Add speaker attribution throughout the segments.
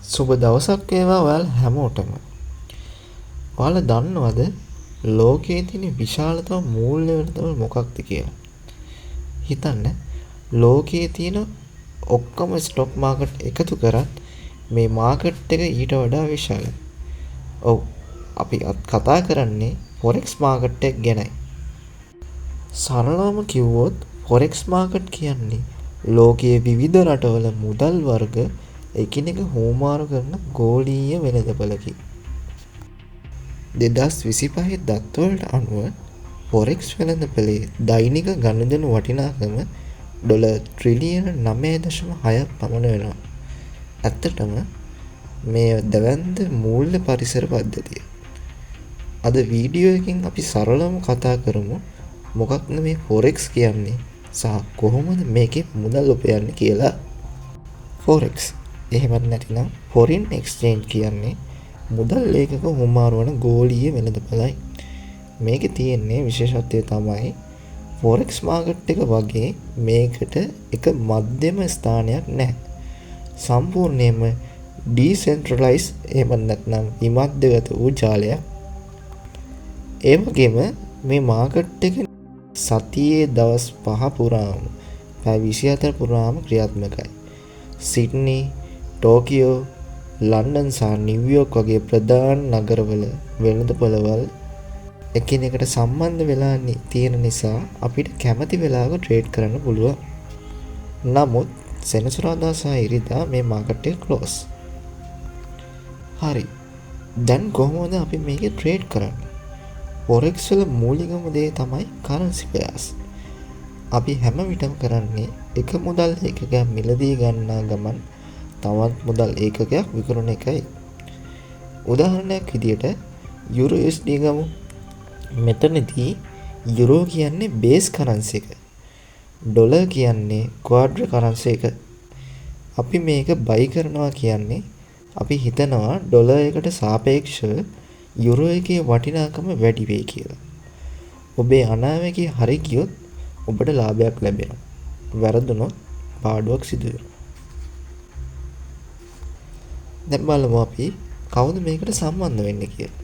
Speaker 1: සුබ දවසක් වේවා ඔයාලා හැමෝටම. ඔයාලා දන්නවද ලෝකයේ තියෙන විශාලතම මූල්‍ය වෙනතම මොකක්ද කියලා? හිතන්න ලෝකයේ තියෙන ඔක්කොම ස්ටොක් මාකට් එකතු කරත් මේ මාකට් එක ඊට වඩා විශාලයි. ඔව් අපි කතා කරන්නේ ෆොරෙක්ස් මාකට් එක ගැනයි. සරලවම කිව්වොත් ෆොරෙක්ස් මාකට් කියන්නේ ලෝකයේ විවිධ රටවල මුදල් වර්ග එකිනෙක හුවමාරු කරන ගෝලීය වෙළඳපළකි. 2025 දත්වලට අනුව ෆොරෙක්ස් වෙළඳපළේ දෛනික ගනුදෙනු වටිනාකම ඩොලර් ට්‍රිලියන 9.6ක් පමණ වෙනවා. ඇත්තටම මේ දැවැන්ත මූල්‍ය පරිසර පද්ධතිය. අද වීඩියෝ එකකින් අපි සරලවම කතා කරමු මොකක්ද මේ ෆොරෙක්ස් කියන්නේ සහ කොහොමද මේකේ මුදල් උපයන්නේ කියලා. ෆොරෙක්ස් එහෙමත් නැතිනම් ෆොරින් එක්ස්චේන්ජ් කියන්නේ මුදල් ඒකක හුවමාරු වන ගෝලීය වෙළඳපළයි. මේකේ තියෙන්නේ විශේෂත්වය තමයි ෆොරෙක්ස් මාකට් එක වගේ මේකට එක මධ්‍යම ස්ථානයක් නැහැ. සම්පූර්ණයෙන්ම ඩිසෙන්ට්‍රලයිස් එහෙමත් නැත්නම් විමධ්‍යගත වූ ජාලයක්. ඒ වගේම මේ මාකට් එක සතියේ දවස් 5 පුරාම පැය 24 පුරාම ක්‍රියාත්මකයි. සිඩ්නි, ටෝකියෝ, ලන්ඩන් සහ නිව්යෝක් වගේ ප්‍රධාන නගරවල වෙළඳපොළවල් එකිනෙකට සම්බන්ධ වෙලා තියෙන නිසා අපිට කැමති වෙලාවක ට්‍රේඩ් කරන්න පුළුවන්. නමුත් සෙනසුරාදා සහ ඉරිදා මේ මාකට් එක ක්ලෝස්. හරි. දැන් කොහොමද අපි මේකේ ට්‍රේඩ් කරන්නේ? ෆොරෙක්ස් වල මූලිකම දේ තමයි කරන්සි පෙයාස්. අපි හැම විටම කරන්නේ එක මුදල් ඒකකයක් මිලදී ගන්නා ගමන් තවත් මුදල් ඒකකයක් විකුණන එකයි. උදාහරණයක් විදියට යුරෝ USD ගමු. මෙතනදී යුරෝ කියන්නේ බේස් කරන්සි එක. ඩොලර් කියන්නේ ක්වාඩ්‍ර කරන්සි එක. අපි මේක බයි කරනවා කියන්නේ අපි හිතනවා ඩොලර් එකට සාපේක්ෂව යුරෝ එකේ වටිනාකම වැඩි වෙයි කියලා. ඔබේ අනාවැකි හරි ගියොත් ඔබට ලාභයක් ලැබෙනවා. වැරදුනොත් පාඩුවක් සිදු වෙනවා. දැන් බලමු අපි කවුද මේකට සම්බන්ධ වෙන්නේ කියලා.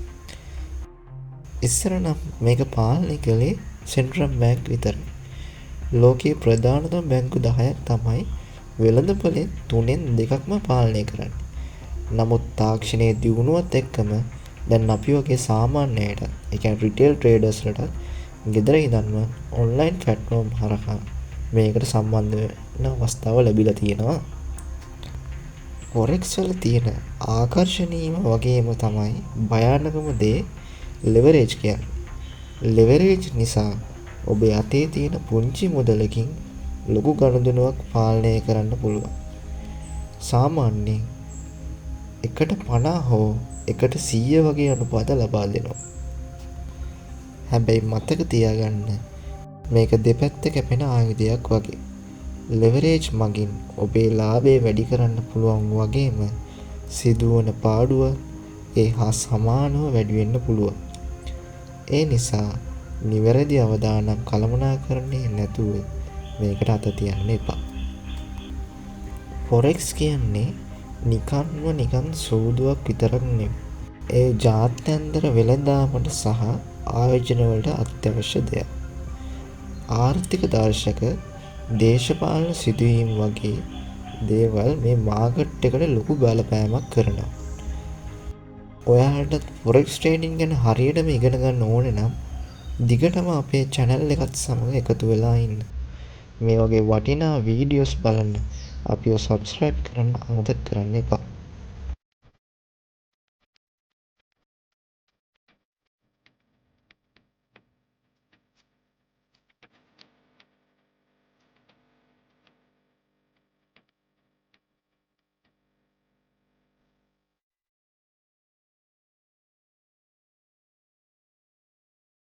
Speaker 1: ඉස්සර නම් මේක පාලනය කළේ සෙන්ට්‍රල් බැංක් විතරයි. ලෝකයේ ප්‍රධානතම බැංකු 10ක් තමයි වෙළඳපොලේ 3න් 2ක්ම පාලනය කරන්නේ. නමුත් තාක්ෂණයේ දියුණුවත් එක්කම දැන් අපි වගේ සාමාන්‍යයට, ඒ කියන්නේ රිටේල් ට්‍රේඩර්ස්ලට ගෙදර ඉඳන්ම ඔන්ලයින් ප්ලැට්ෆෝම් හරහා මේකට සම්බන්ධ වෙන අවස්ථාව ලැබිලා තියෙනවා. ෆොරෙක්ස් වල තියෙන ආකර්ෂණීයම වගේම තමයි භයානකම දේ ලෙවරේජ් කියන්නේ. ලෙවරේජ් නිසා ඔබේ අතේ තියෙන පුංචි මුදලකින් ලොකු ගනුදෙනුවක් පාලනය කරන්න පුළුවන්. සාමාන්‍යයෙන් 1:50 හෝ 1:100 වගේ අනුපාත ලබා දෙනවා. හැබැයි මතක තියාගන්න මේක දෙපැත්ත කැපෙන ආයුධයක් වගේ. ලෙවරේජ් මගින් ඔබේ ලාභය වැඩි කරන්න පුළුවන් වගේම සිදුවන පාඩුව ඒ හා සමානව වැඩි වෙන්න පුළුවන්. ඒ නිසා නිවැරදි අවදානම් කළමනාකරණය නැතුව මේකට අත තියන්න එපා. ෆොරෙක්ස් කියන්නේ නිකන් සූදුවක් විතරක් නෙවෙයි. ඒ ජාත්‍යන්තර වෙළඳාමට සහ ආයෝජන වලට අත්‍යවශ්‍ය දෙයක්. ආර්ථික දර්ශක, දේශපාලන සිදුවීම් වගේ දේවල් මේ මාකට් එකට ලොකු බලපෑමක් කරනවා. ඔයාලට ෆොරෙක්ස් ට්‍රේඩින් ගැන හරියටම ඉගෙන ගන්න ඕනේ නම් දිගටම අපේ channel එකත් සමග එකතු වෙලා ඉන්න. මේ වගේ වටිනා වීඩියෝස් බලන්න අපිව subscribe කරන්න අමතක කරන්න එපා.